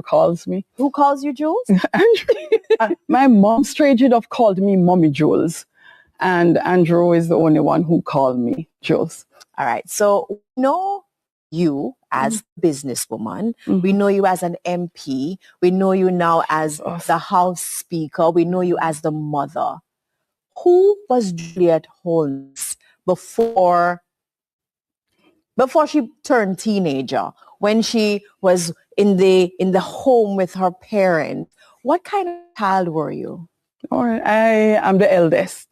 calls me. Who calls you Jules? My mom straight enough called me Mommy Jules. And Andrew is the only one who called me Jules. All right. So we know you as a businesswoman. We know you as an MP. We know you now as the House Speaker. We know you as the mother. Who was Juliet Holness before she turned teenager? When she was in the home with her parents, what kind of child were you? All right. I am the eldest.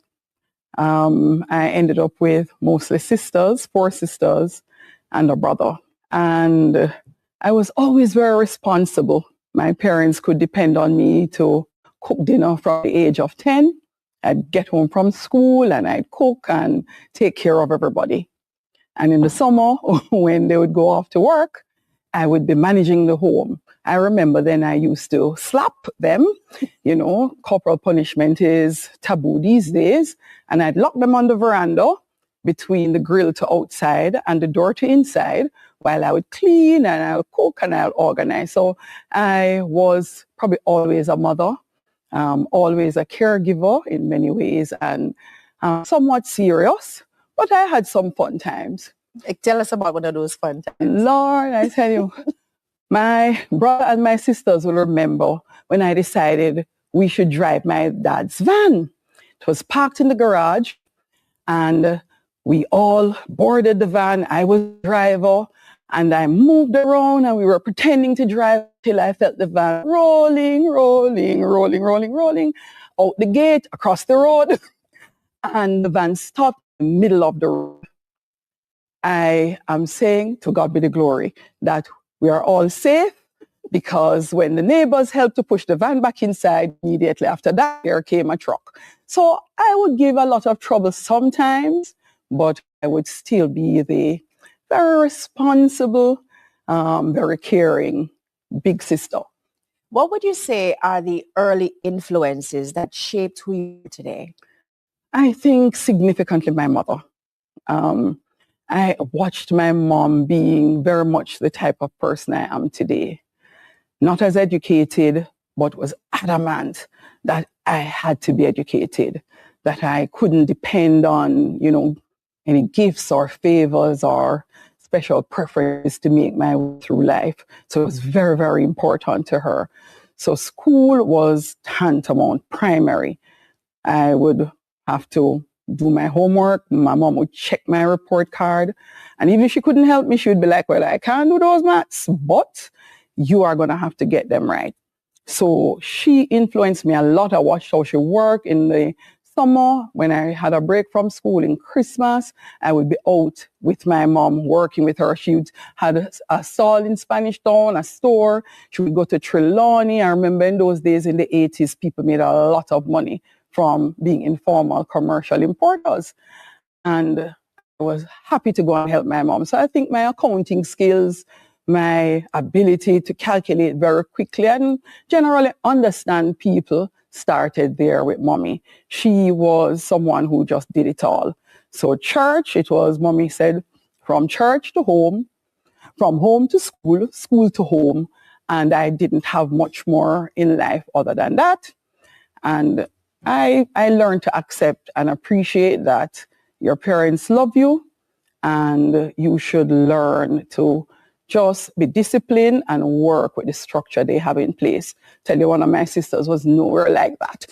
I ended up with mostly sisters, 4 sisters, and a brother. And I was always very responsible. My parents could depend on me to cook dinner from the age of 10. I'd get home from school and I'd cook and take care of everybody. And in the summer, when they would go off to work, I would be managing the home. I remember then I used to slap them. You know, corporal punishment is taboo these days. And I'd lock them on the veranda between the grill to outside and the door to inside while I would clean and I would cook and I would organize. So I was probably always a mother, always a caregiver in many ways, and somewhat serious. But I had some fun times. Tell us about one of those fun times. Lord, I tell you, my brother and my sisters will remember when I decided we should drive my dad's van. It was parked in the garage and we all boarded the van. I was the driver and I moved around and we were pretending to drive till I felt the van rolling out the gate, across the road. And the van stopped in the middle of the road. I am saying, to God be the glory, that we are all safe, because when the neighbors helped to push the van back inside, immediately after that, there came a truck. So I would give a lot of trouble sometimes, but I would still be the very responsible, very caring big sister. What would you say are the early influences that shaped who you are today? I think significantly my mother. I watched my mom being very much the type of person I am today. Not as educated, but was adamant that I had to be educated, that I couldn't depend on, any gifts or favors or special preferences to make my way through life. So it was very, very important to her. So school was tantamount, primary. I would have to do my homework. My mom would check my report card. And even if she couldn't help me, she would be like, well, I can't do those maths, but you are going to have to get them right. So she influenced me a lot. I watched how she worked in the summer when I had a break from school in Christmas. I would be out with my mom working with her. She had a stall in Spanish Town, a store. She would go to Trelawney. I remember in those days in the 80s, people made a lot of money from being informal commercial importers. And I was happy to go and help my mom. So I think my accounting skills, my ability to calculate very quickly and generally understand people started there with mommy. She was someone who just did it all. So church, it was, mommy said, from church to home, from home to school, school to home. And I didn't have much more in life other than that. And I learned to accept and appreciate that your parents love you and you should learn to just be disciplined and work with the structure they have in place. Tell you, one of my sisters was nowhere like that.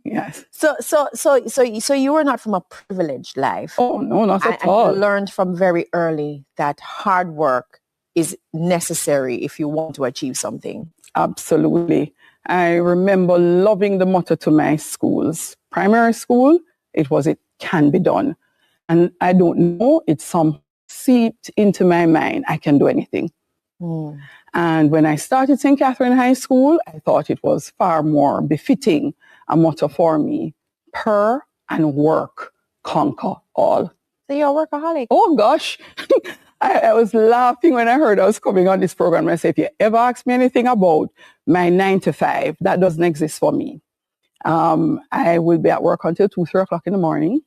Yes. So you were not from a privileged life. Oh, no, not at all. And you learned from very early that hard work is necessary if you want to achieve something. Absolutely. I remember loving the motto to my schools. Primary school, it was, it can be done. And I don't know, it's some seeped into my mind, I can do anything. And when I started St. Catherine High School, I thought it was far more befitting a motto for me. Per and work, conquer all. So you're a workaholic. Oh gosh. I was laughing when I heard I was coming on this program. I said, if you ever ask me anything about my 9 to 5, that doesn't exist for me. I will be at work until 2, 3 o'clock in the morning.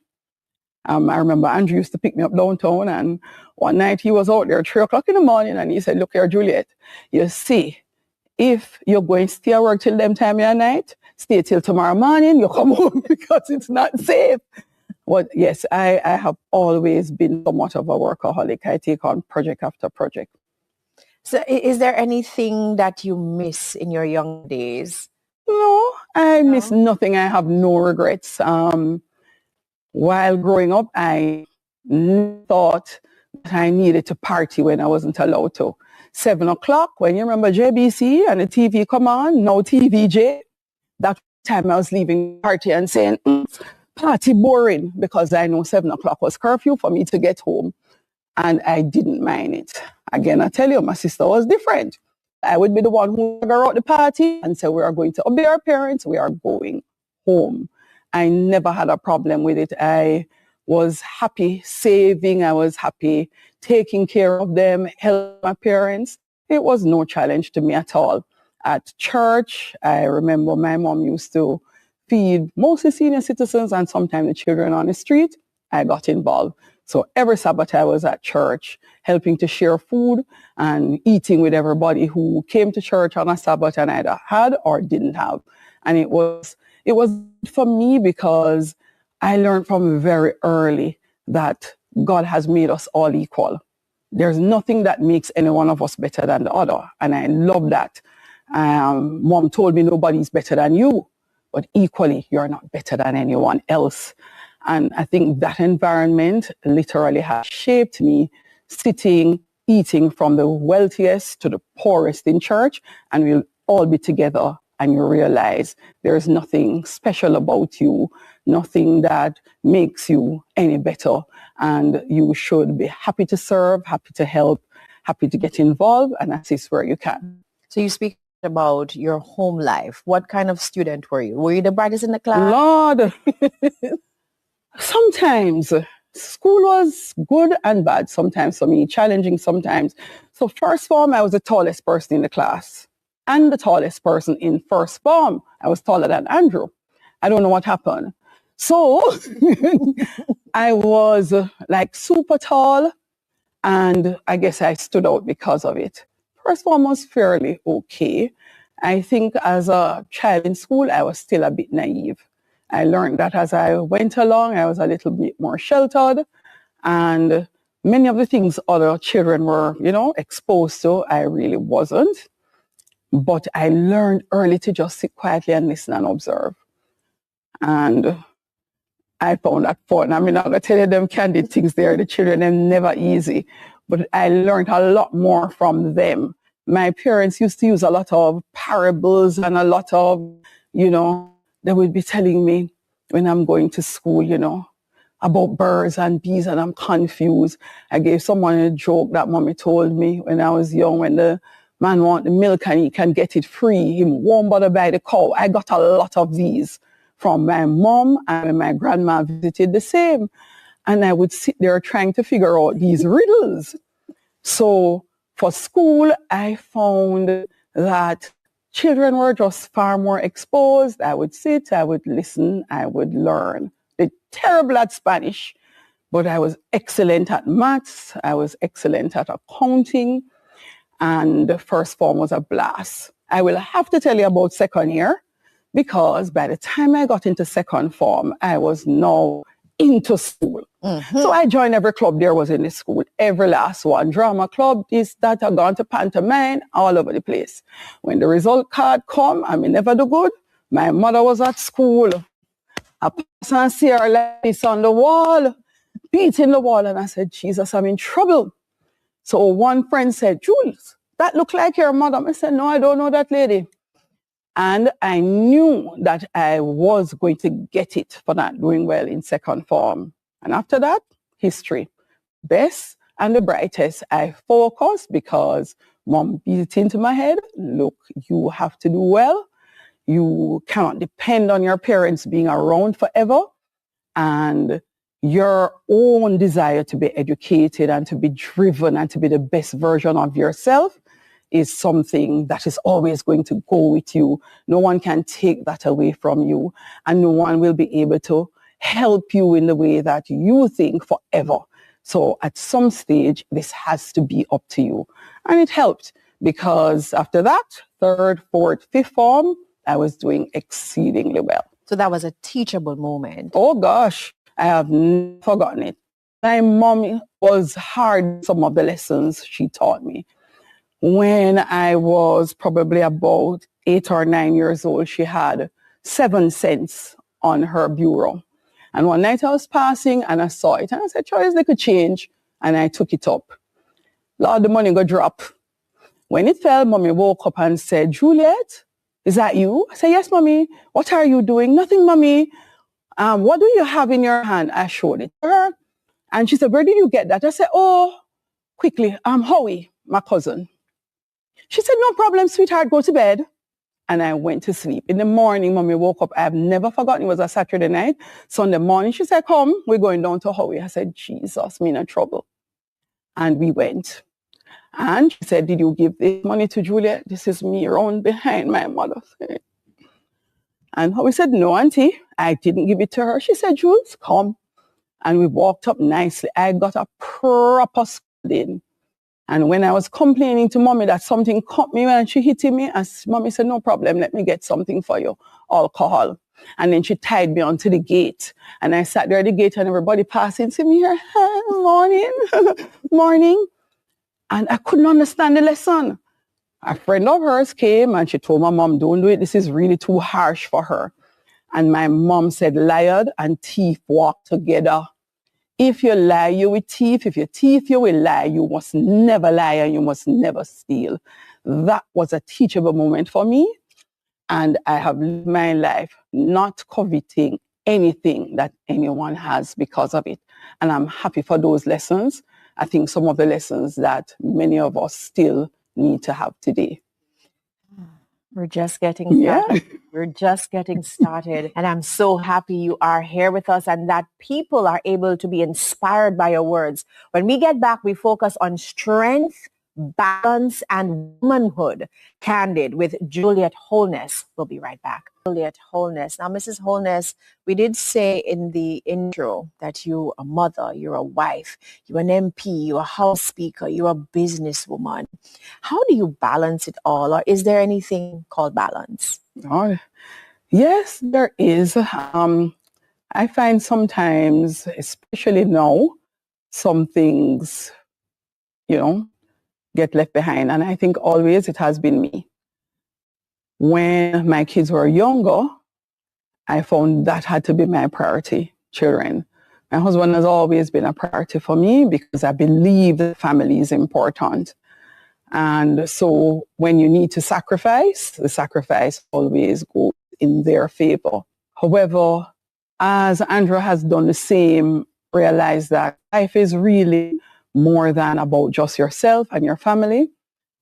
I remember Andrew used to pick me up downtown, and one night he was out there at 3 o'clock in the morning, and he said, look here, Juliet, you see, if you're going to stay at work till them time of night, stay till tomorrow morning, you come home because it's not safe. But yes, I have always been somewhat of a workaholic. I take on project after project. So is there anything that you miss in your young days? No, I miss nothing. I have no regrets. While growing up, I thought that I needed to party when I wasn't allowed to. 7 o'clock, when you remember JBC and the TV come on, no TVJ, that time I was leaving the party and saying, party boring, because I know 7 o'clock was curfew for me to get home. And I didn't mind it. Again, I tell you, my sister was different. I would be the one who would go out the party and say, we are going to obey our parents, we are going home. I never had a problem with it. I was happy saving. I was happy taking care of them, helping my parents. It was no challenge to me at all. At church, I remember my mom used to feed mostly senior citizens and sometimes the children on the street. I got involved. So every Sabbath I was at church, helping to share food and eating with everybody who came to church on a Sabbath and either had or didn't have. And it was for me because I learned from very early that God has made us all equal. There's nothing that makes any one of us better than the other. And I love that. Mom told me nobody's better than you, but equally, you're not better than anyone else. And I think that environment literally has shaped me, sitting, eating from the wealthiest to the poorest in church, and we'll all be together. And you realize there's nothing special about you, nothing that makes you any better. And you should be happy to serve, happy to help, happy to get involved and assist where you can. So you speak about your home life. What kind of student were you? Were you the brightest in the class? Lord, sometimes school was good and bad sometimes for me, challenging sometimes. So first form, I was the tallest person in the class. And the tallest person in first form. I was taller than Andrew. I don't know what happened. So I was like super tall, and I guess I stood out because of it. First form was fairly okay. I think as a child in school, I was still a bit naive. I learned that as I went along, I was a little bit more sheltered, and many of the things other children were, exposed to, I really wasn't. But I learned early to just sit quietly and listen and observe. And I found that fun. I mean, I'm going to tell you them candid things there. The children, they're never easy. But I learned a lot more from them. My parents used to use a lot of parables and a lot of, they would be telling me when I'm going to school, about birds and bees, and I'm confused. I gave someone a joke that mommy told me when I was young, when the man want the milk and he can get it free. He won't bother buy the cow. I got a lot of these from my mom, and when my grandma visited, the same. And I would sit there trying to figure out these riddles. So for school, I found that children were just far more exposed. I would sit, I would listen, I would learn. They're terrible at Spanish, but I was excellent at maths. I was excellent at accounting. And the first form was a blast. I will have to tell you about second year, because by the time I got into second form, I was now into school. Mm-hmm. So I joined every club there was in the school, every last one. Drama club, this, that, I've gone to pantomime, all over the place. When the result card come, I mean, never do good. My mother was at school. I pass and see her like this on the wall, beating the wall. And I said, Jesus, I'm in trouble. So one friend said, Jules, that look like your mother. I said, no, I don't know that lady. And I knew that I was going to get it for not doing well in second form. And after that, history. Best and the brightest. I focused because mom beat it into my head. Look, you have to do well. You cannot depend on your parents being around forever. And your own desire to be educated and to be driven and to be the best version of yourself is something that is always going to go with you. No one can take that away from you, and no one will be able to help you in the way that you think forever. So at some stage, this has to be up to you. And it helped because after that, third, fourth, fifth form, I was doing exceedingly well. So that was a teachable moment. Oh gosh, I have never forgotten it. My mom was hard, some of the lessons she taught me. When I was probably about 8 or 9 years old, she had 7 cents on her bureau. And one night I was passing and I saw it and I said, Charles, they could change. And I took it up. Lord, the money go drop. When it fell, Mommy woke up and said, Juliet, is that you? I said, yes, Mommy. What are you doing? Nothing, Mommy. What do you have in your hand? I showed it to her. And she said, where did you get that? I said, oh, quickly, Howie, my cousin. She said, no problem, sweetheart, go to bed. And I went to sleep. In the morning, Mommy woke up. I have never forgotten it was a Saturday night. Sunday morning, she said, come, we're going down to Howie. I said, Jesus, me in trouble. And we went. And she said, did you give this money to Juliet? This is me around behind my mother. And Howie said, no, Auntie, I didn't give it to her. She said, Jules, come. And we walked up nicely. I got a proper scolding. And when I was complaining to Mommy that something caught me and she hit me, Mommy said, no problem, let me get something for you, alcohol. And then she tied me onto the gate. And I sat there at the gate and everybody passing to me here, morning, morning. And I couldn't understand the lesson. A friend of hers came and she told my mom, don't do it. This is really too harsh for her. And my mom said, liar and thief walk together. If you lie, you will thief. If you thief, you will lie. You must never lie and you must never steal. That was a teachable moment for me. And I have lived my life not coveting anything that anyone has because of it. And I'm happy for those lessons. I think some of the lessons that many of us still need to have today. We're just getting started. Yeah. We're just getting started. And I'm so happy you are here with us and that people are able to be inspired by your words. When we get back, we focus on strength, balance, and womanhood. Candid with Juliet Holness. We'll be right back. Juliet Holness. Now, Mrs. Holness, we did say in the intro that you're a mother, you're a wife, you're an MP, you're a house speaker, you're a businesswoman. How do you balance it all? Or is there anything called balance? Oh, yes, there is. I find sometimes, especially now, some things, get left behind. And I think always it has been me. When my kids were younger, I found that had to be my priority, children. My husband has always been a priority for me because I believe the family is important. And so when you need to sacrifice, the sacrifice always goes in their favor. However, as Andrea has done the same, realize that life is really more than about just yourself and your family.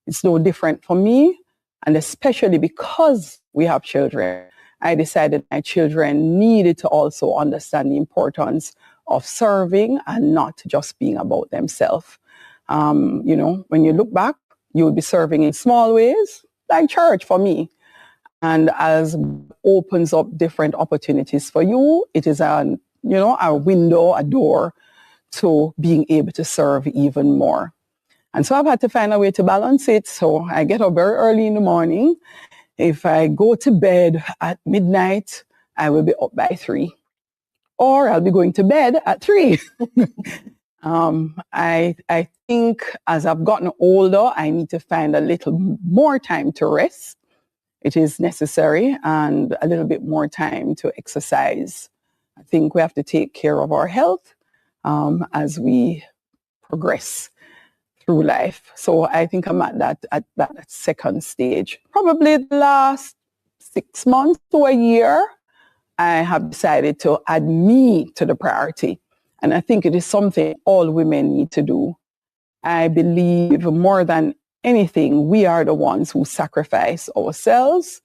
It's no different for me. And especially because we have children, I decided my children needed to also understand the importance of serving and not just being about themselves. When you look back, you will be serving in small ways, like church for me. And as opens up different opportunities for you, it is a window, a door to being able to serve even more. And so I've had to find a way to balance it. So I get up very early in the morning. If I go to bed at midnight, I will be up by 3. Or I'll be going to bed at 3. I think as I've gotten older, I need to find a little more time to rest. It is necessary, and a little bit more time to exercise. I think we have to take care of our health as we progress through life. So I think I'm at that second stage. Probably the last 6 months to a year, I have decided to add me to the priority. And I think it is something all women need to do. I believe more than anything, we are the ones who sacrifice ourselves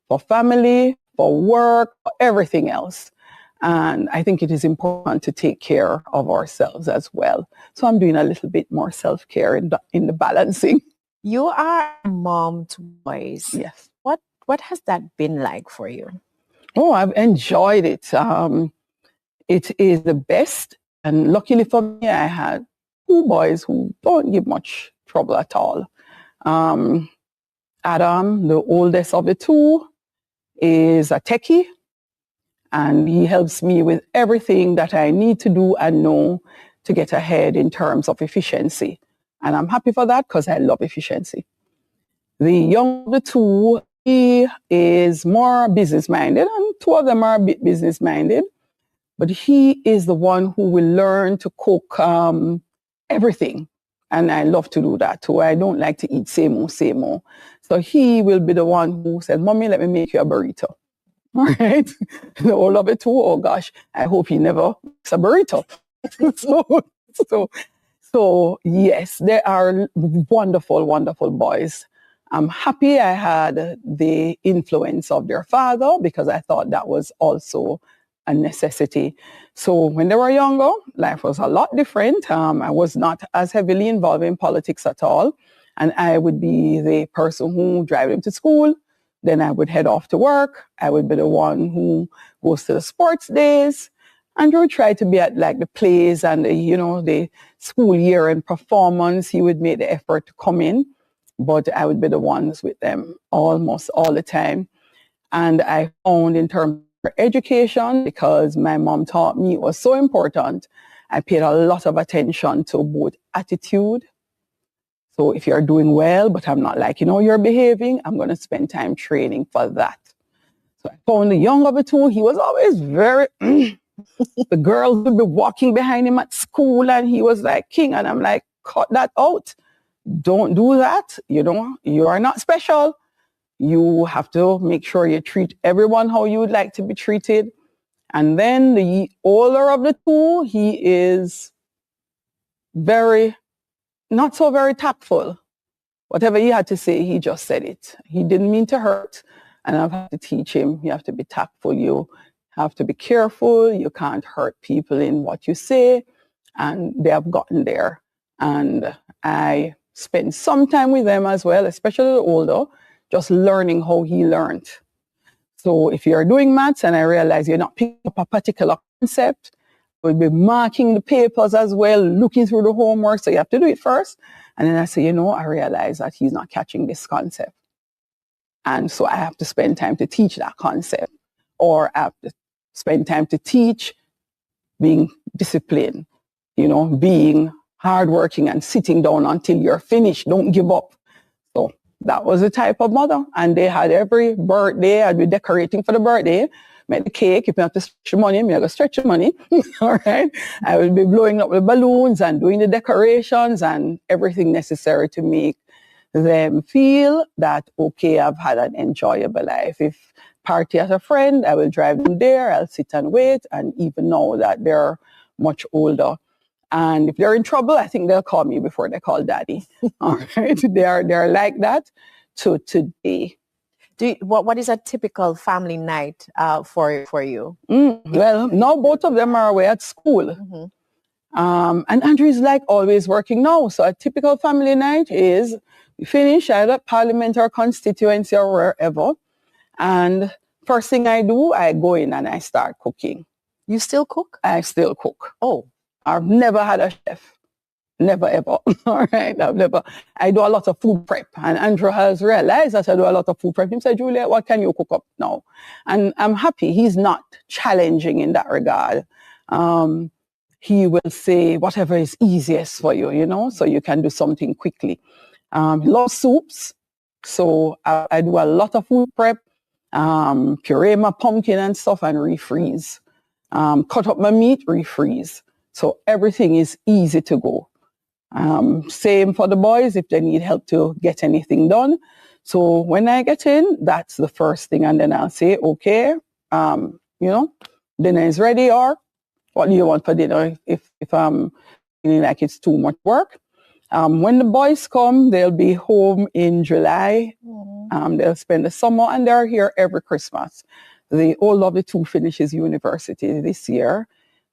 for family, for work, for everything else. And I think it is important to take care of ourselves as well. So I'm doing a little bit more self-care in the balancing. You are a mom to boys. Yes. What has that been like for you? Oh, I've enjoyed it. It is the best. And luckily for me, I had two boys who don't give much trouble at all. Adam, the oldest of the two, is a techie, and he helps me with everything that I need to do and know to get ahead in terms of efficiency. And I'm happy for that because I love efficiency. The young of the two, he is more business-minded, and two of them are a bit business-minded, but he is the one who will learn to cook everything. And I love to do that too. I don't like to eat same old, same old. So he will be the one who says, Mommy, let me make you a burrito. All right. The whole of it too. Oh gosh, I hope he never makes a burrito. So yes, they are wonderful, wonderful boys. I'm happy I had the influence of their father because I thought that was also a necessity. So when they were younger, life was a lot different. I was not as heavily involved in politics at all. And I would be the person who drive them to school. Then I would head off to work. I would be the one who goes to the sports days. Andrew would try to be at like the plays and the school year and performance. He would make the effort to come in, but I would be the ones with them almost all the time. And I found in terms of education, because my mom taught me it was so important, I paid a lot of attention to both attitude. So if you're doing well, but I'm not like, you're behaving, I'm going to spend time training for that. So I found the young of the two, he was always very, the girls would be walking behind him at school and he was like king. And I'm like, cut that out. Don't do that. You are not special. You have to make sure you treat everyone how you would like to be treated. And then the older of the two, he is not so very tactful. Whatever he had to say, he just said it. He didn't mean to hurt. And I've had to teach him, you have to be tactful. You have to be careful. You can't hurt people in what you say. And they have gotten there. And I spent some time with them as well, especially the older, just learning how he learned. So if you're doing maths and I realize you're not picking up a particular concept, we'll be marking the papers as well, looking through the homework. So you have to do it first. And then I say, I realize that he's not catching this concept. And so I have to spend time to teach that concept. Or I have to spend time to teach being disciplined, being hardworking and sitting down until you're finished. Don't give up. So that was the type of mother. And they had every birthday, I'd be decorating for the birthday, make the cake. If you have to stretch the money, I have to stretch the money. All right. I would be blowing up the balloons and doing the decorations and everything necessary to make them feel that, okay, I've had an enjoyable life. If party as a friend, I will drive them there. I'll sit and wait. And even now that they're much older. And if they're in trouble, I think they'll call me before they call daddy. All right. They're like that to today. What is a typical family night for you? Well, now both of them are away at school. Mm-hmm. And Andrew is like always working now. So a typical family night is we finish either at Parliament or constituency or wherever. And first thing I do, I go in and I start cooking. You still cook? I still cook. Oh. I've never had a chef. Never ever. All right. I do a lot of food prep. And Andrew has realized that I do a lot of food prep. He said, Juliet, what can you cook up now? And I'm happy he's not challenging in that regard. He will say whatever is easiest for you, so you can do something quickly. He loves soups. So I do a lot of food prep, puree my pumpkin and stuff and refreeze. Cut up my meat, refreeze. So everything is easy to go. Same for the boys if they need help to get anything done. So when I get in, that's the first thing. And then I'll say, okay, dinner is ready, or what do you want for dinner if I'm feeling like it's too much work. When the boys come, they'll be home in July. They'll spend the summer and they're here every Christmas. The older of the two finishes university this year.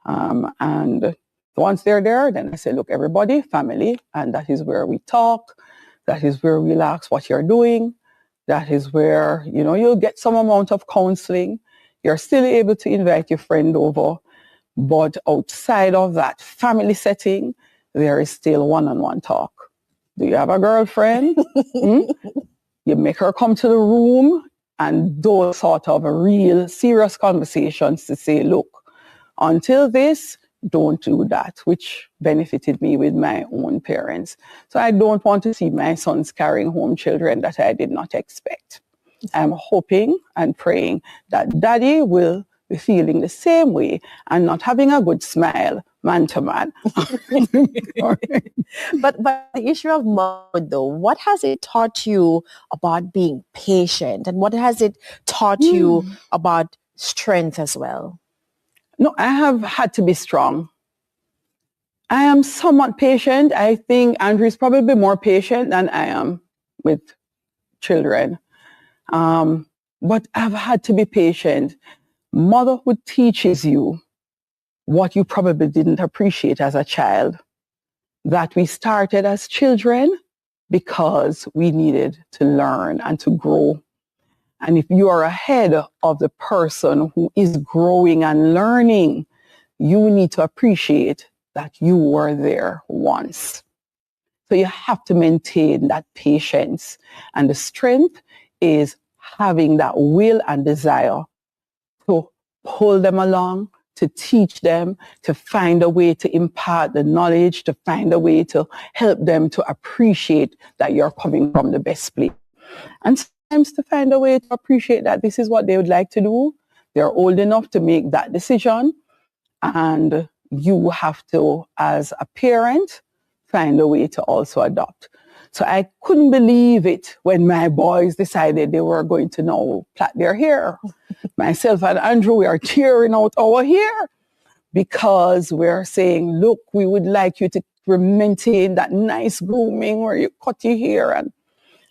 And once they're there, then I say, look, everybody, family, and that is where we talk. That is where we ask what you're doing. That is where, you'll get some amount of counseling. You're still able to invite your friend over. But outside of that family setting, there is still one-on-one talk. Do you have a girlfriend? You make her come to the room, and those sort of real serious conversations to say, look, until this, don't do that, which benefited me with my own parents. So I don't want to see my sons carrying home children that I did not expect. I'm hoping and praying that daddy will be feeling the same way and not having a good smile, man to man. But the issue of motherhood, though, what has it taught you about being patient? And what has it taught you about strength as well? No, I have had to be strong. I am somewhat patient. I think Andrew is probably more patient than I am with children. But I've had to be patient. Motherhood teaches you what you probably didn't appreciate as a child, that we started as children because we needed to learn and to grow. And if you are ahead of the person who is growing and learning, you need to appreciate that you were there once. So you have to maintain that patience. And the strength is having that will and desire to pull them along, to teach them, to find a way to impart the knowledge, to find a way to help them to appreciate that you're coming from the best place. And sometimes to find a way to appreciate that this is what they would like to do. They're old enough to make that decision. And you have to, as a parent, find a way to also adopt. So I couldn't believe it when my boys decided they were going to now plait their hair. Myself and Andrew, we are tearing out our hair because we're saying, look, we would like you to maintain that nice grooming where you cut your hair. And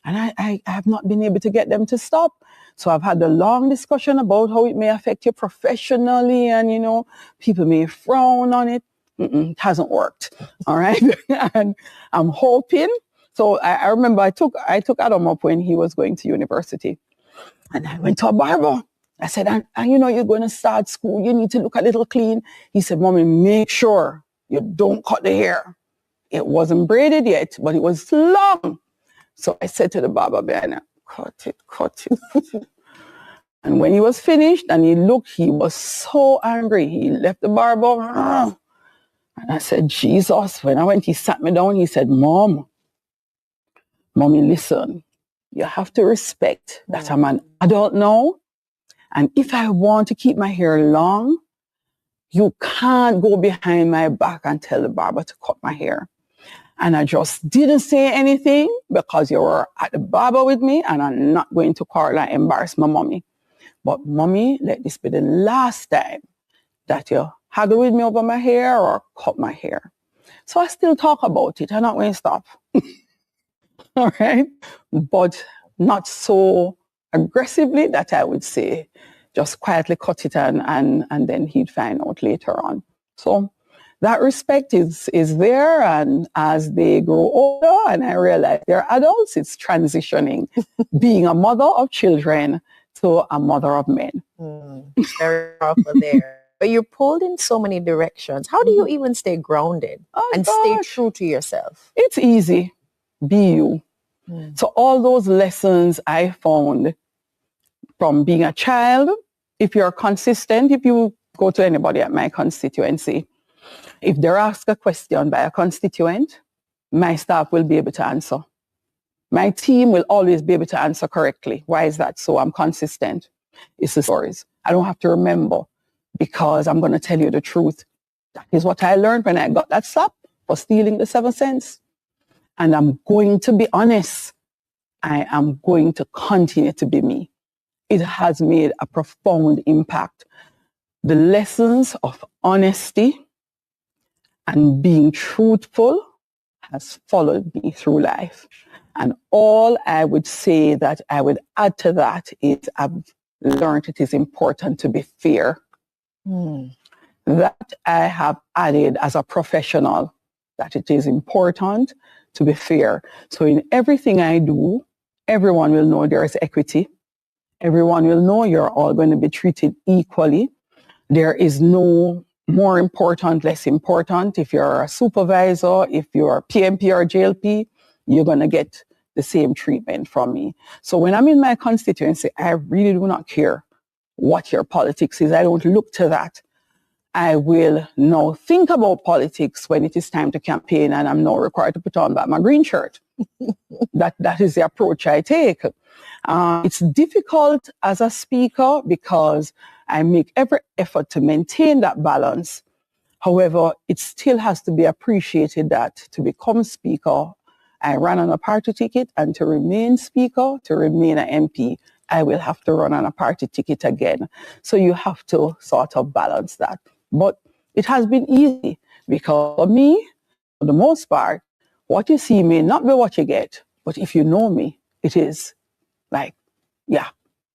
I have not been able to get them to stop. So I've had a long discussion about how it may affect you professionally, and, you know, people may frown on it. It hasn't worked. All right. And I'm hoping. So I remember I took Adam up when he was going to university, and I went to a barber. I said, and you know, you're going to start school. You need to look a little clean. He said, Mommy, make sure you don't cut the hair. It wasn't braided yet, but it was long. So I said to the barber, man, cut it. And when he was finished and he looked, he was so angry. He left the barber. And I said, Jesus. When I went, he sat me down. He said, Mommy, listen, you have to respect that I'm an adult now. And if I want to keep my hair long, you can't go behind my back and tell the barber to cut my hair. And I just didn't say anything because you were at the barber with me, and I'm not going to quarrel and embarrass my mommy. But Mommy, let this be the last time that you haggle with me over my hair or cut my hair. So I still talk about it. I'm not going to stop. All right? But not so aggressively that I would say just quietly cut it and then he'd find out later on. So that respect is there, and as they grow older and I realize they're adults, it's transitioning, being a mother of children to a mother of men. Very powerful there. But you're pulled in so many directions. How do you even stay grounded and stay true to yourself? It's easy. Be you. So all those lessons I found from being a child, if you're consistent, if you go to anybody at my constituency, if they're asked a question by a constituent, my staff will be able to answer. My team will always be able to answer correctly. Why is that? So I'm consistent. It's the stories. I don't have to remember because I'm going to tell you the truth. That is what I learned when I got that slap for stealing the 7 cents. And I'm going to be honest. I am going to continue to be me. It has made a profound impact. The lessons of honesty and being truthful has followed me through life. And all I would say that I would add to that is I've learned it is important to be fair. That I have added as a professional, that it is important to be fair. So in everything I do, everyone will know there is equity. Everyone will know you're all going to be treated equally. There is no more important, less important. If you're a supervisor, if you're PMP or JLP, you're going to get the same treatment from me. So when I'm in my constituency, I really do not care what your politics is. I don't look to that. I will now think about politics when it is time to campaign and I'm now required to put on back my green shirt. That is the approach I take. It's difficult as a speaker because I make every effort to maintain that balance. However, it still has to be appreciated that to become speaker, I ran on a party ticket, and to remain speaker, to remain an MP, I will have to run on a party ticket again. So you have to sort of balance that. But it has been easy because for me, for the most part, what you see may not be what you get. But if you know me, it is like, yeah,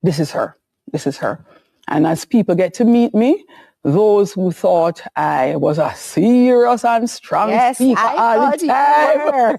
this is her. This is her. And as people get to meet me, those who thought I was a serious and strong speaker all the time,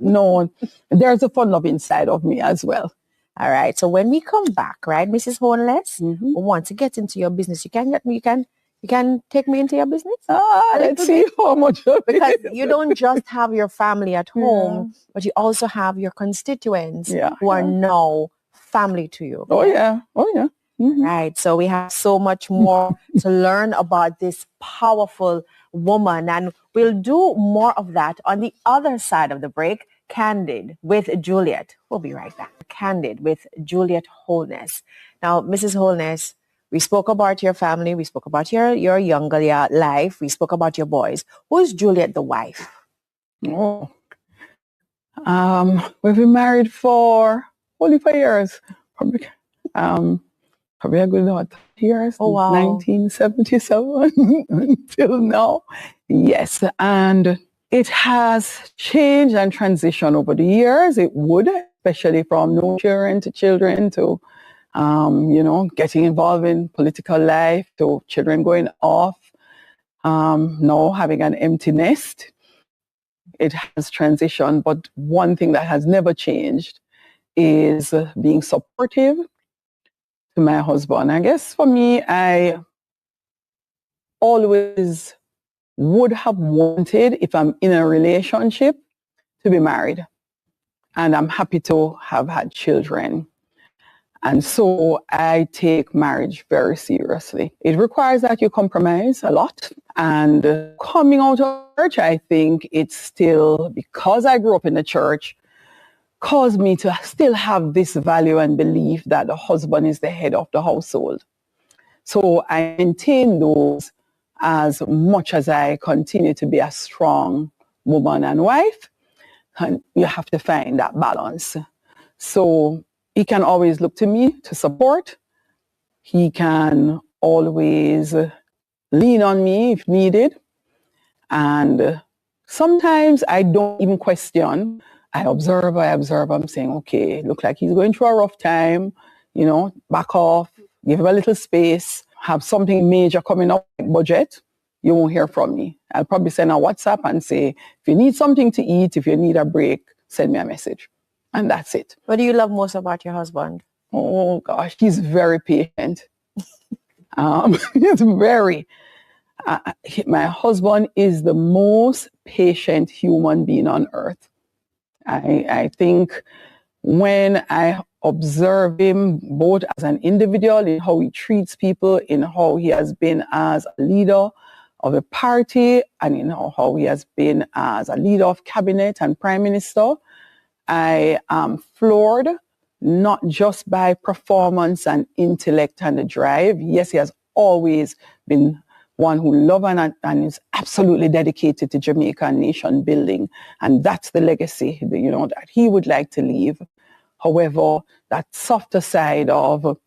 no, there's a fun love inside of me as well. All right. So when we come back, right, Mrs. Holness, we want to get into your business. You can take me into your business? Let's see how much of it. Because you don't just have your family at home, but you also have your constituents who are now family to you. Oh, yeah. Oh, yeah. Right. So we have so much more to learn about this powerful woman. And we'll do more of that on the other side of the break. Candid with Juliet. We'll be right back. Candid with Juliet Holness. Now, Mrs. Holness, we spoke about your family. We spoke about your younger life. We spoke about your boys. Who is Juliet, the wife? Oh, we've been married for only 4 years. Probably a good about 30 years. Oh, wow. 1977 until now. Yes, and it has changed and transitioned over the years. It would, especially from no children to getting involved in political life, to children going off, now having an empty nest. It has transitioned, but one thing that has never changed is being supportive to my husband. I guess for me, I always would have wanted, if I'm in a relationship, to be married. And I'm happy to have had children. And so I take marriage very seriously. It requires that you compromise a lot. And coming out of church, I think it's still, because I grew up in the church, caused me to still have this value and belief that the husband is the head of the household. So I maintain those as much as I continue to be a strong woman and wife. And you have to find that balance. So he can always look to me to support. He can always lean on me if needed. And sometimes I don't even question. I observe, I'm saying, okay, look like he's going through a rough time, back off, give him a little space, have something major coming up, like budget, you won't hear from me. I'll probably send a WhatsApp and say, if you need something to eat, if you need a break, send me a message. And that's it. What do you love most about your husband? Oh, gosh, he's very patient. He's very... my husband is the most patient human being on earth. I think when I observe him both as an individual, in how he treats people, in how he has been as a leader of a party, and in how he has been as a leader of cabinet and prime minister, I am floored, not just by performance and intellect and the drive. Yes, he has always been one who loves and is absolutely dedicated to Jamaican nation building. And that's the legacy, that he would like to leave. However, that softer side of,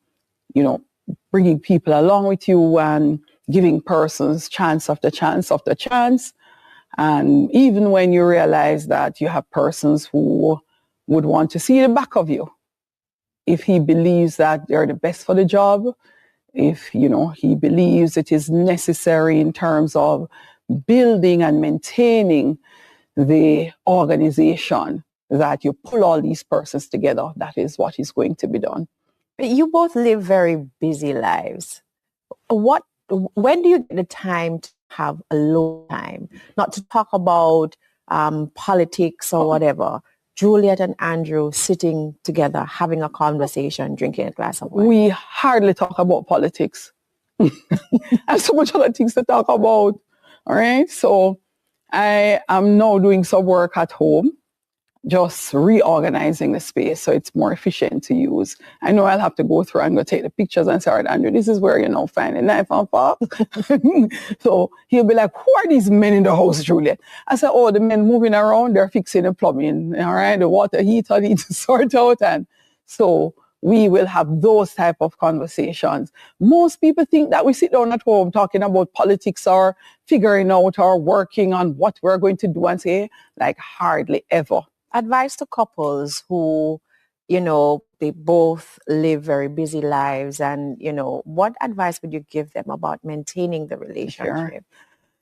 bringing people along with you and giving persons chance after chance after chance. And even when you realize that you have persons who would want to see the back of you, if he believes that they're the best for the job, if, he believes it is necessary in terms of building and maintaining the organization, that you pull all these persons together, that is what is going to be done. You both live very busy lives. What when do you get the time to have a low time? Not to talk about politics or whatever. Juliet and Andrew sitting together, having a conversation, drinking a glass of wine. We hardly talk about politics. And so much other things to talk about. All right. So I am now doing some work at home, just reorganizing the space so it's more efficient to use. I know I'll have to go through and go take the pictures and say, all right, Andrew, this is where, find a knife and fork. So he'll be like, who are these men in the house, Juliet? I said, oh, the men moving around, they're fixing the plumbing. All right, the water heater needs to sort out. And so we will have those type of conversations. Most people think that we sit down at home talking about politics or figuring out or working on what we're going to do and say, like, hardly ever. Advice to couples who, they both live very busy lives and, what advice would you give them about maintaining the relationship?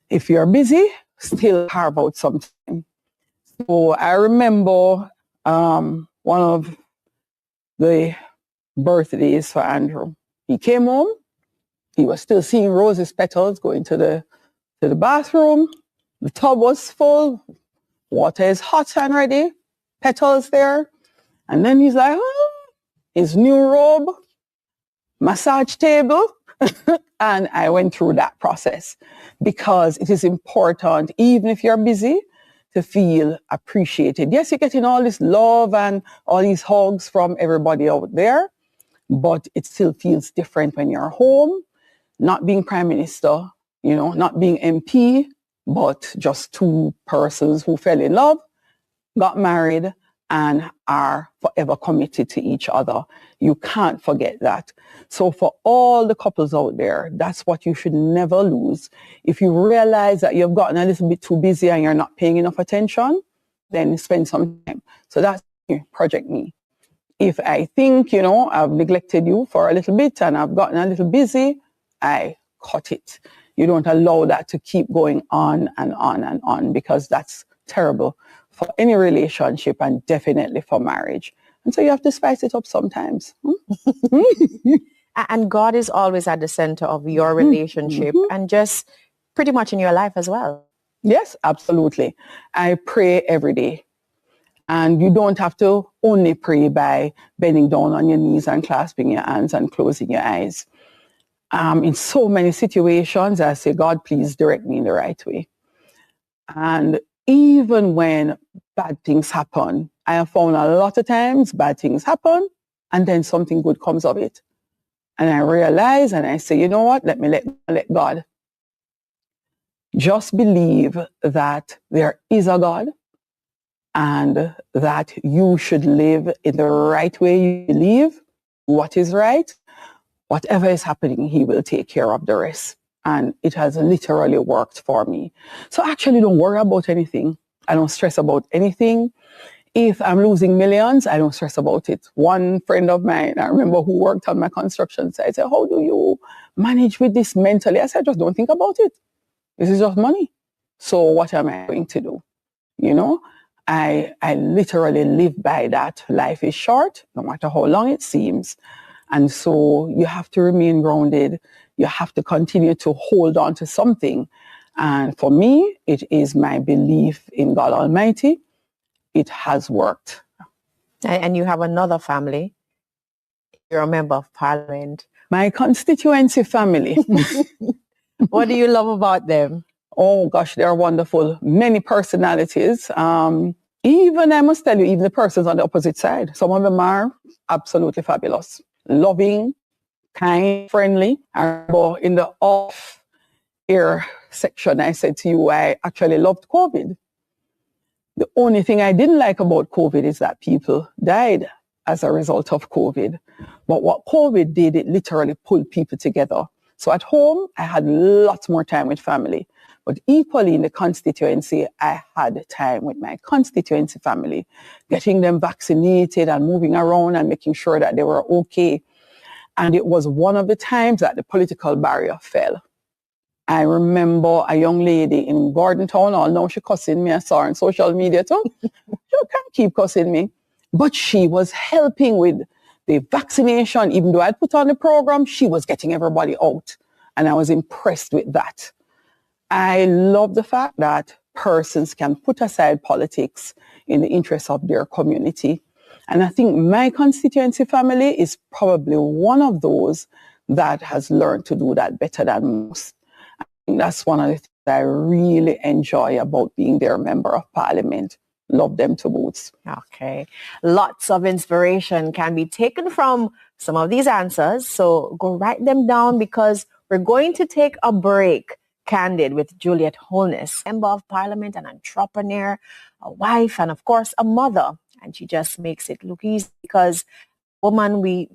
If you're busy, still carve out some time. So I remember one of the birthdays for Andrew. He came home. He was still seeing roses petals going to the bathroom. The tub was full. Water is hot and ready. Petals there. And then he's like, his new robe, massage table. And I went through that process because it is important, even if you're busy, to feel appreciated. Yes, you're getting all this love and all these hugs from everybody out there, but it still feels different when you're home, not being prime minister, not being MP, but just two persons who fell in love, got married, and are forever committed to each other. You can't forget that. So for all the couples out there, that's what you should never lose. If you realize that you've gotten a little bit too busy and you're not paying enough attention, then spend some time. So that's Project Me. If I think, I've neglected you for a little bit and I've gotten a little busy, I cut it. You don't allow that to keep going on and on and on, because that's terrible for any relationship and definitely for marriage. And so you have to spice it up sometimes. And God is always at the center of your relationship and just pretty much in your life as well. Yes, absolutely. I pray every day. And you don't have to only pray by bending down on your knees and clasping your hands and closing your eyes. In so many situations, I say, God, please direct me in the right way. And even when bad things happen, I have found a lot of times bad things happen and then something good comes of it. And I realize and I say, you know what? Let me let God. Just believe that there is a God and that you should live in the right way you believe what is right. Whatever is happening, he will take care of the rest. And it has literally worked for me. So actually don't worry about anything. I don't stress about anything. If I'm losing millions, I don't stress about it. One friend of mine, I remember, who worked on my construction site, said, how do you manage with this mentally? I said, just don't think about it. This is just money. So what am I going to do? I literally live by that. Life is short, no matter how long it seems. And so you have to remain grounded. You have to continue to hold on to something. And for me, it is my belief in God Almighty. It has worked. And you have another family. You're a member of parliament. My constituency family. What do you love about them? Oh, gosh, they're wonderful. Many personalities. Even, I must tell you, even the persons on the opposite side, some of them are absolutely fabulous. Loving, kind, friendly. I remember in the off-air section, I said to you, I actually loved COVID. The only thing I didn't like about COVID is that people died as a result of COVID. But what COVID did, it literally pulled people together. So at home, I had lots more time with family. But equally in the constituency, I had time with my constituency family, getting them vaccinated and moving around and making sure that they were okay. And it was one of the times that the political barrier fell. I remember a young lady in Gordon Town Hall. Now she's cussing me. I saw her on social media too. She can't keep cussing me. But she was helping with the vaccination. Even though I'd put on the program, she was getting everybody out. And I was impressed with that. I love the fact that persons can put aside politics in the interest of their community. And I think my constituency family is probably one of those that has learned to do that better than most. I think that's one of the things I really enjoy about being their member of parliament. Love them to boots. Okay. Lots of inspiration can be taken from some of these answers. So go write them down because we're going to take a break. Candid with Juliet Holness, member of parliament, an entrepreneur, a wife, and of course a mother. And she just makes it look easy because women, we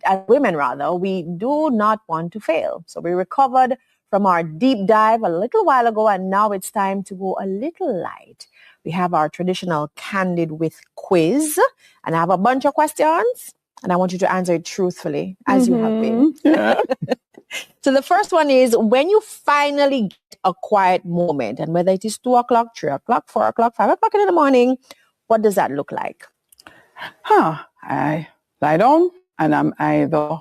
do not want to fail. So we recovered from our deep dive a little while ago, and now it's time to go a little light. We have our traditional Candid with quiz, and I have a bunch of questions, and I want you to answer it truthfully, as you have been. Yeah. So the first one is, when you finally get a quiet moment, and whether it is 2 o'clock, 3 o'clock, 4 o'clock, 5 o'clock in the morning, what does that look like? I lie down and I'm either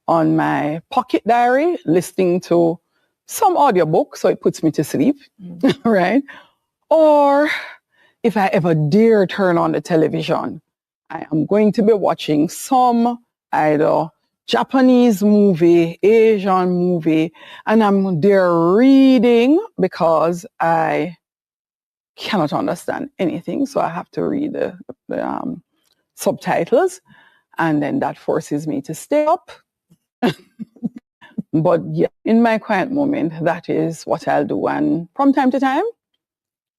on my pocket diary listening to some audiobook, so it puts me to sleep, right? Or if I ever dare turn on the television, I am going to be watching some either Japanese movie, Asian movie, and I'm there reading because I cannot understand anything, so I have to read the subtitles, and then that forces me to stay up. But yeah, in my quiet moment, that is what I'll do. And from time to time,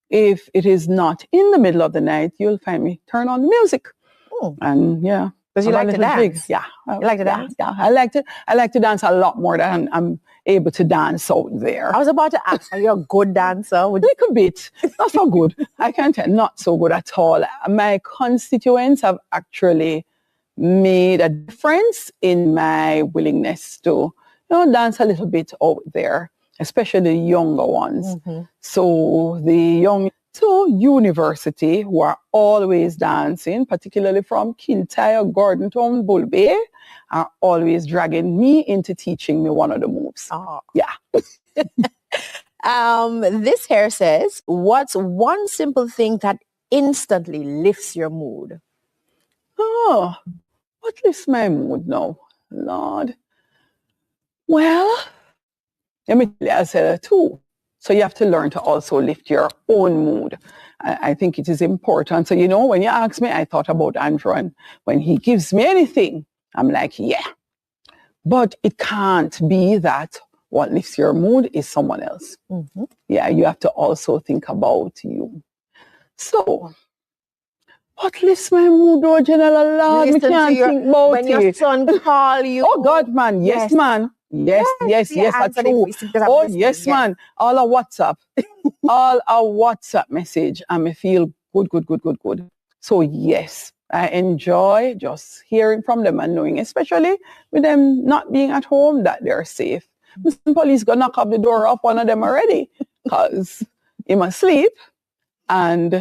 if it is not in the middle of the night, you'll find me turn on the music. Oh. And yeah. Because you like to dance? Yeah. You like to dance? Yeah. I like to dance a lot more than I'm able to dance out there. I was about to ask, are you a good dancer? A little bit. Not so good. I can't tell, not so good at all. My constituents have actually made a difference in my willingness to, dance a little bit out there, especially the younger ones. So the young to university who are always dancing, particularly from Kintyre, Gordontown, Bull Bay, are always dragging me into teaching me one of the moves. Oh. Yeah. This here says, what's one simple thing that instantly lifts your mood? Oh, what lifts my mood now, Lord? Well, let me tell you, I said two. So you have to learn to also lift your own mood. I think it is important. So, when you ask me, I thought about Andrew, and when he gives me anything, I'm like, yeah. But it can't be that what lifts your mood is someone else. Yeah, you have to also think about you. So, what lifts my mood, oh, General Lord? I can't think about when your son call you. Oh, God, man. Yes, man. Yes, that's true. Oh, yes, man. All a WhatsApp. All a WhatsApp message. And I feel good. So, yes, I enjoy just hearing from them and knowing, especially with them not being at home, that they're safe. The police go knock up the door of one of them already because he must sleep. And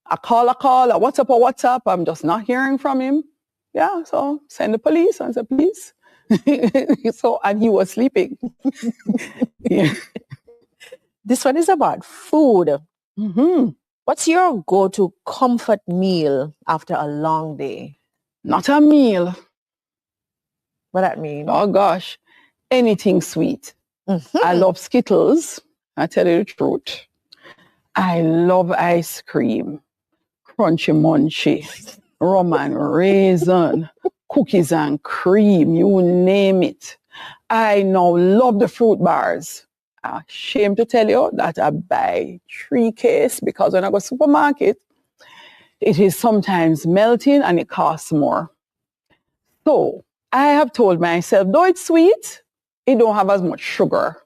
a WhatsApp, I'm just not hearing from him. Yeah, so send the police and say, please. And he was sleeping. Yeah. This one is about food. What's your go-to comfort meal after a long day? Not a meal. What that mean? Oh gosh, anything sweet. I love Skittles. I tell you the truth. I love ice cream, crunchy munchy, rum and raisin, cookies and cream, you name it. I now love the fruit bars. Shame to tell you that I buy 3 cases because when I go to the supermarket, it is sometimes melting and it costs more. So I have told myself, though it's sweet, it don't have as much sugar.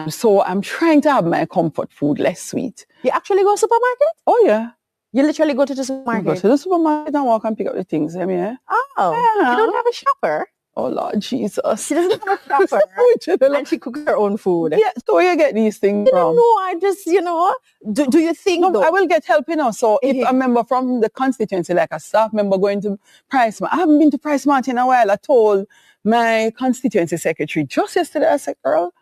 So I'm trying to have my comfort food less sweet. You actually go to the supermarket? Oh, yeah. You literally go to the supermarket? Go to the supermarket and walk and pick up the things. Oh, yeah. You don't have a shopper? Oh, Lord Jesus. She doesn't have a shopper. And she cooks her own food. Yeah, so where you get these things from? No, I just, do you think No, I will get help, So if a member from the constituency, like a staff member going to Price Mart, I haven't been to Price Mart in a while. I told my constituency secretary just yesterday, I said, girl,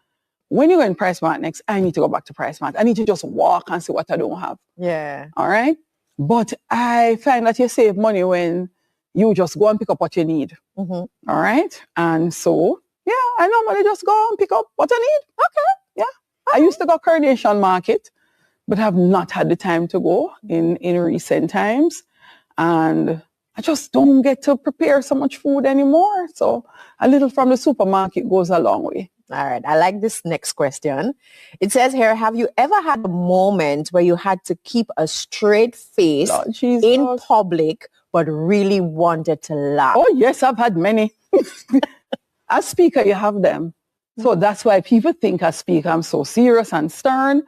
when you go in Price Mart next, I need to go back to Price Mart. I need to just walk and see what I don't have. Yeah. All right. But I find that you save money when you just go and pick up what you need. Mm-hmm. All right. And so, yeah, I normally just go and pick up what I need. Okay. Yeah. I used to go Carnation Market, but have not had the time to go in recent times. And I just don't get to prepare so much food anymore. So a little from the supermarket goes a long way. All right. I like this next question. It says here, have you ever had a moment where you had to keep a straight face in public, but really wanted to laugh? Oh, yes, I've had many. As speaker, you have them. So that's why people think as speaker, I'm so serious and stern.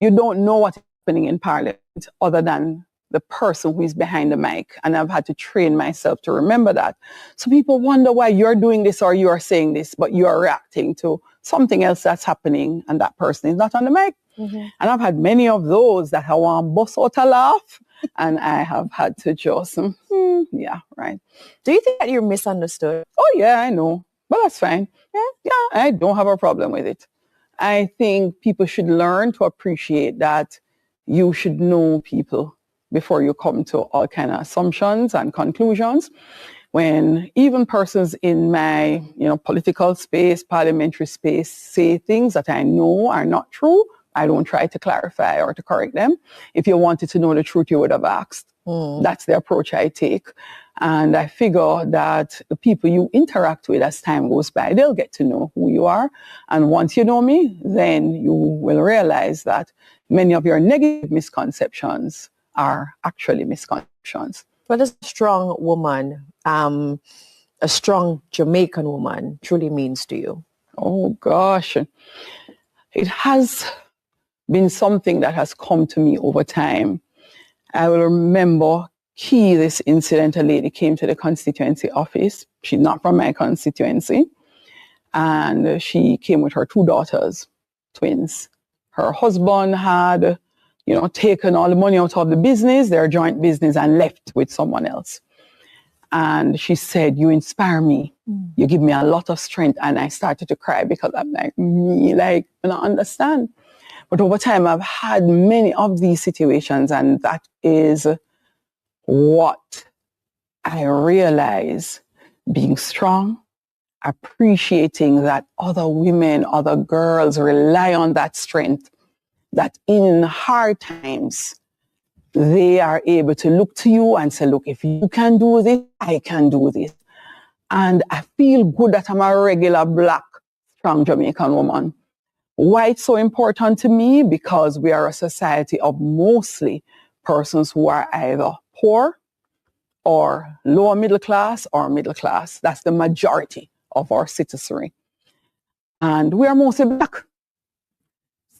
You don't know what's happening in Parliament other than the person who is behind the mic. And I've had to train myself to remember that. So people wonder why you're doing this or you're saying this, but you're reacting to something else that's happening and that person is not on the mic. Mm-hmm. And I've had many of those that I want to bust out a laugh. And I have had to just, yeah, right. Do you think that you're misunderstood? Oh, yeah, I know. But that's fine. Yeah, I don't have a problem with it. I think people should learn to appreciate that you should know people before you come to all kind of assumptions and conclusions. When even persons in my, political space, parliamentary space say things that I know are not true, I don't try to clarify or to correct them. If you wanted to know the truth, you would have asked. That's the approach I take. And I figure that the people you interact with as time goes by, they'll get to know who you are. And once you know me, then you will realize that many of your negative misconceptions are actually misconceptions. What does a strong woman, a strong Jamaican woman truly means to you? Oh, gosh. It has been something that has come to me over time. I will remember this incident. A lady came to the constituency office. She's not from my constituency. And she came with her 2 daughters, twins. Her husband had, taken all the money out of the business, their joint business, and left with someone else. And she said, you inspire me. You give me a lot of strength. And I started to cry because I'm like, I don't understand. But over time, I've had many of these situations, and that is what I realize: being strong, appreciating that other women, other girls rely on that strength, that in hard times, they are able to look to you and say, look, if you can do this, I can do this. And I feel good that I'm a regular Black, strong Jamaican woman. Why it's so important to me? Because we are a society of mostly persons who are either poor or lower middle class or middle class. That's the majority of our citizenry. And we are mostly Black.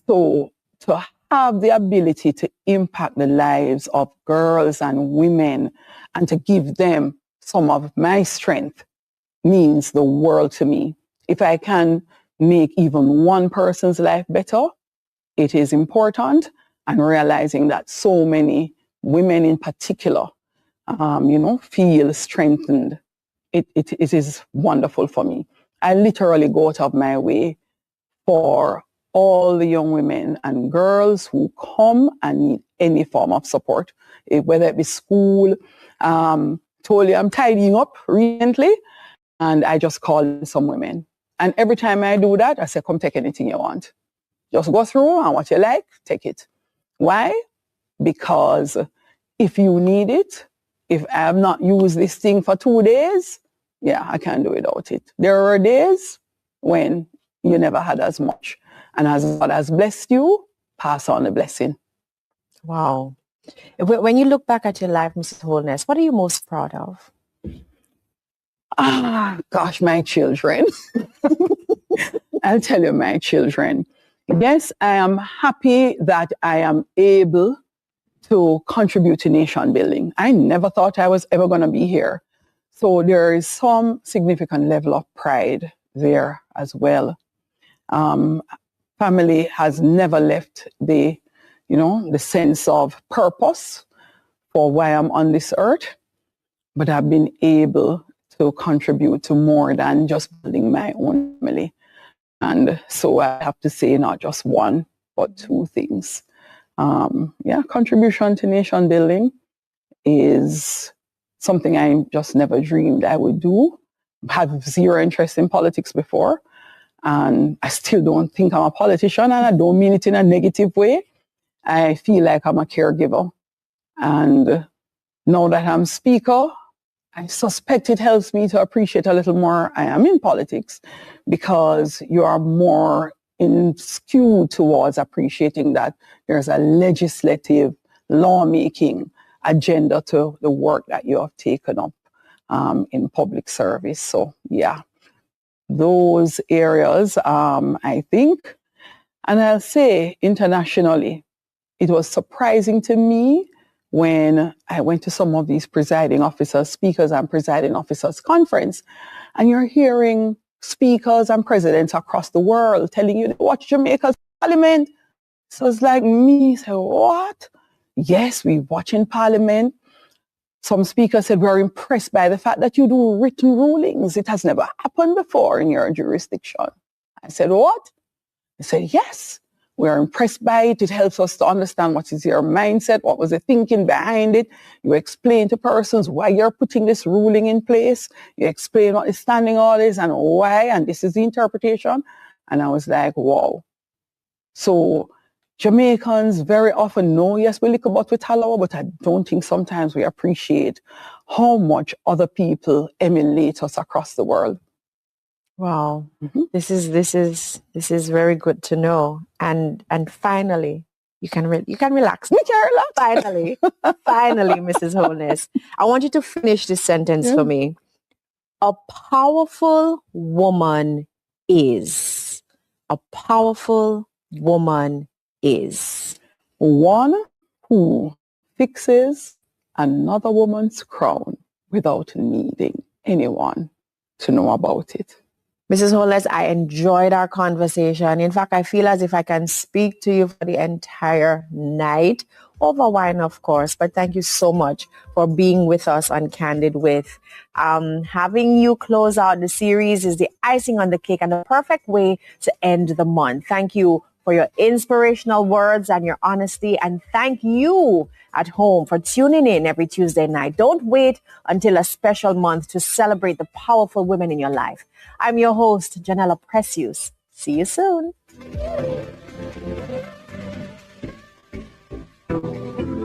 So to have the ability to impact the lives of girls and women and to give them some of my strength means the world to me. If I can make even one person's life better, it is important. And realizing that so many women in particular, feel strengthened. It is wonderful for me. I literally go out of my way for all the young women and girls who come and need any form of support, whether it be school. Told you I'm tidying up recently, and I just call some women. And every time I do that, I say, come take anything you want. Just go through, and what you like, take it. Why? Because if you need it, if I have not used this thing for 2 days, I can't do without it. There are days when you never had as much. And as God has blessed you, pass on the blessing. Wow. When you look back at your life, Mrs. Holness, what are you most proud of? Gosh, my children. I'll tell you, my children. Yes, I am happy that I am able to contribute to nation building. I never thought I was ever going to be here. So there is some significant level of pride there as well. Family has never left the sense of purpose for why I'm on this earth. But I've been able to contribute to more than just building my own family. And so I have to say not just one, but two things. Contribution to nation building is something I just never dreamed I would do. Have zero interest in politics before. And I still don't think I'm a politician, and I don't mean it in a negative way. I feel like I'm a caregiver. And now that I'm speaker, I suspect it helps me to appreciate a little more I am in politics, because you are more skewed towards appreciating that there's a legislative lawmaking agenda to the work that you have taken up in public service. So yeah, those areas, I think, and I'll say internationally, it was surprising to me when I went to some of these presiding officers, speakers and presiding officers conference, and you're hearing speakers and presidents across the world telling you to watch Jamaica's parliament. So it's like me, say, what? Yes, we watch in parliament. Some speakers said, we're impressed by the fact that you do written rulings. It has never happened before in your jurisdiction. I said, what? They said, yes. We're impressed by it. It helps us to understand what is your mindset, what was the thinking behind it. You explain to persons why you're putting this ruling in place. You explain what the standing order is and why, and this is the interpretation. And I was like, wow. So Jamaicans very often know, yes, we lick about with Halawa, but I don't think sometimes we appreciate how much other people emulate us across the world. Wow. Mm-hmm. This is very good to know. And finally, you can relax. We can relax. Finally, Mrs. Holness, I want you to finish this sentence for me. A powerful woman is. A powerful woman is one who fixes another woman's crown without needing anyone to know about it. Mrs. Holness, I enjoyed our conversation. In fact, I feel as if I can speak to you for the entire night, over wine, of course. But thank you so much for being with us on Candid With. Having you close out the series is the icing on the cake and the perfect way to end the month. Thank you for your inspirational words and your honesty. And thank you at home for tuning in every Tuesday night. Don't wait until a special month to celebrate the powerful women in your life. I'm your host, Janella Precious. See you soon.